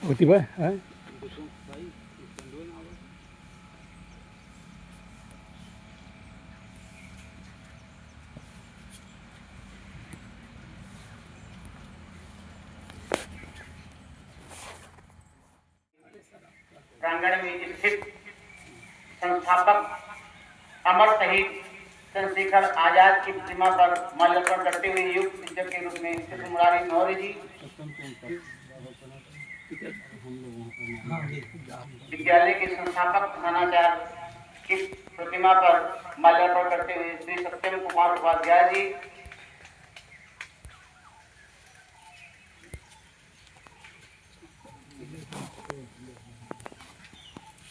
होती है प्रांगण में स्थित संस्थापक अमर शहीद चंद्रशेखर आजाद की प्रतिमा पर माल्यार्पण करते हुए युग शिक्षक के रूप में श्री मुरारी मौर्य जी विद्यालय के संस्थापक प्रधानाचार्य की प्रतिमा पर माल्यार्पण करते हुए श्री सत्यम कुमार उपाध्याय जी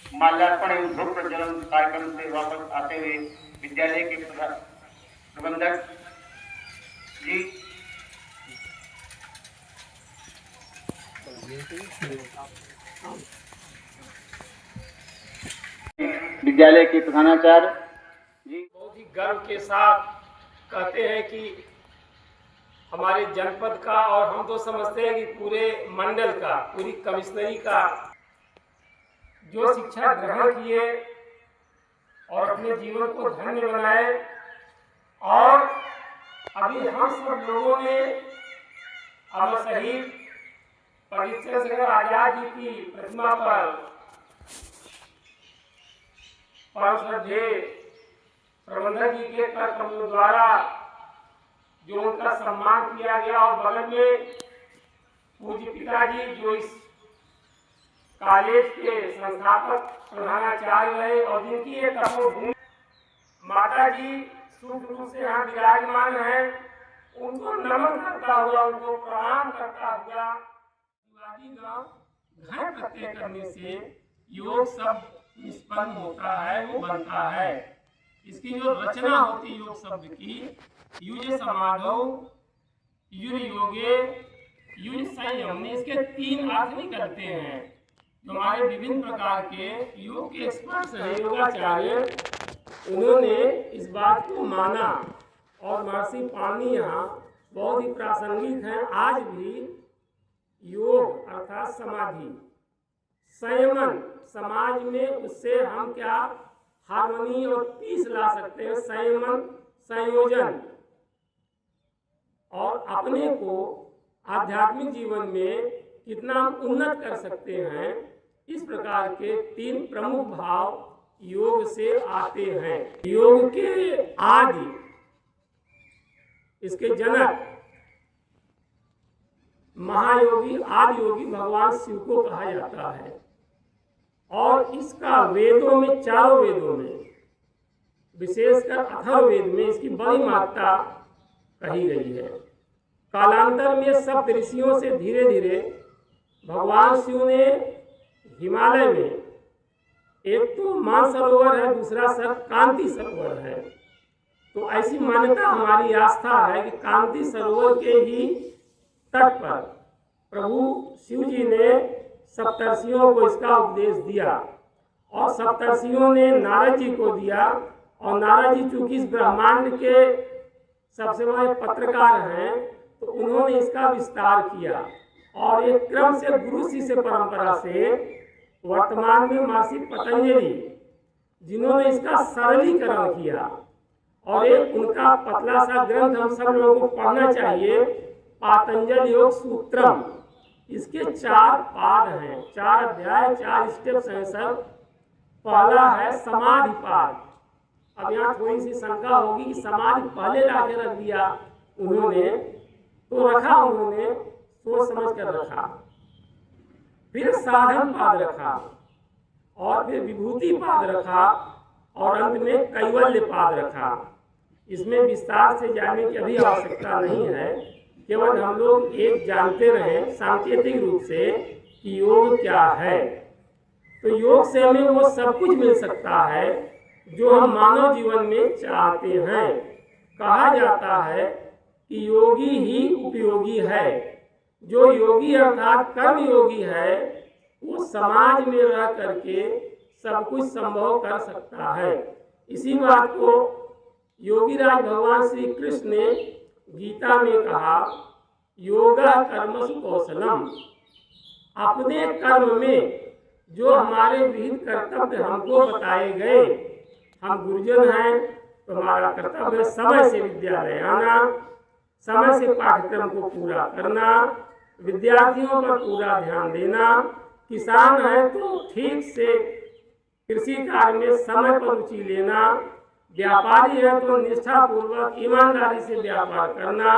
माल्यार्पण एवं धूप प्रज्वलन कार्यक्रम से वापस आते हुए विद्यालय के प्रबंधक जी विद्यालय के प्रधानाचार्य जी बहुत ही गर्व के साथ कहते हैं कि हमारे जनपद का और हम तो समझते हैं कि पूरे मंडल का, पूरी कमिश्नरी का जो शिक्षा ग्रहण किए और अपने जीवन को धन्य बनाए। और अभी हम सब लोगों ने अमर शहीद पंडित चंद्रशेखर आजाद जी की प्रतिमा पर परम श्रद्धेय प्रबंधक जी के कर कमलों द्वारा जो उनका सम्मान किया गया और बगल में पूज्य पिताजी जो इस कॉलेज के संस्थापक प्रधानाचार्य रहे और जिनकी एक तपोभूमि माता जी शुभ रूप से यहाँ विराजमान है, उनको नमन करता हुआ, उनको प्रणाम करता हुआ घर प्रत्यय करने से योग शब्द निष्पन्न होता है, वो बनता है। इसकी जो रचना होती है योग शब्द की, युज समाधौ युज योगे युज संयम, इसके तीन अर्थ निकलते हैं। हमारे विभिन्न प्रकार के योग के एक्सपर्ट्स हैं योगाचार्य, उन्होंने इस बात को माना और महर्षि पाणिनि यहाँ बहुत ही प्रासंगिक हैं। आज भी योग अर्थात समाधि, संयमन, समाज में उससे हम क्या हार्मनी और पीस ला सकते हैं, संयमन, संयोजन, और अपने को आध्यात्मिक जीवन में कितना उन्नत कर सकते हैं, इस प्रकार के तीन प्रमुख भाव योग से आते हैं। योग के आदि, इसके जनक महायोगी आदि योगी भगवान शिव को कहा जाता है। और इसका वेदों में, चारों वेदों में, विशेषकर अथर्ववेद में इसकी बड़ी मात्रा कही गई है। कालांतर में सब ऋषियों से धीरे धीरे भगवान शिव ने हिमालय में, एक तो मानसरोवर है, दूसरा सर कांति सरोवर है, तो ऐसी मान्यता हमारी आस्था है कि कांति सरोवर के ही तट पर प्रभु शिव जी ने सप्तर्षियों को इसका उपदेश दिया और सप्तर्षियों ने नारद जी को दिया। और नारद जी चूंकि इस ब्रह्मांड के सबसे बड़े पत्रकार हैं, तो उन्होंने इसका विस्तार किया और एक क्रम से गुरु शिष्य परंपरा से वर्तमान में महर्षि पतंजलि, जिन्होंने इसका सरलीकरण किया और एक उनका पतला सा ग्रंथ हम सब लोगों को पढ़ना चाहिए, पातंजल योग सूत्रम। इसके 4 पाद हैं, 4 अध्याय, 4 स्टेप्स हैं सब। पहला है समाधि पाद। अब यहाँ थोड़ी सी शंका होगी कि समाधि पहले लाके रख दिया उन्होंने, तो रखा उन्होंने, सोच समझ कर रखा। फिर साधन पाद रखा और फिर विभूति पाद रखा और अंत में कैवल्य पाद रखा। इसमें विस्तार से जानने की अभी आवश्यकता नहीं है, केवल हम लोग एक जानते रहें सांकेतिक रूप से कि योग क्या है। तो योग से हमें वो सब कुछ मिल सकता है जो हम मानव जीवन में चाहते हैं। कहा जाता है कि योगी ही उपयोगी है। जो योगी अर्थात कर्म योगी है, वो समाज में रह करके सब कुछ संभव कर सकता है। इसी बात को योगीराज भगवान श्री कृष्ण ने गीता में कहा योगा कर्मसु कौशलम। अपने कर्म में जो हमारे विहित कर्तव्य हमको बताए गए, हम गुरुजन हैं तो हमारा कर्तव्य समय से विद्यालय आना, समय से पाठ्यक्रम को पूरा करना, विद्यार्थियों पर पूरा ध्यान देना, किसान है तो ठीक से कृषि कार्य में समय पर रुचि लेना, व्यापारी है तो निष्ठापूर्वक ईमानदारी से व्यापार करना,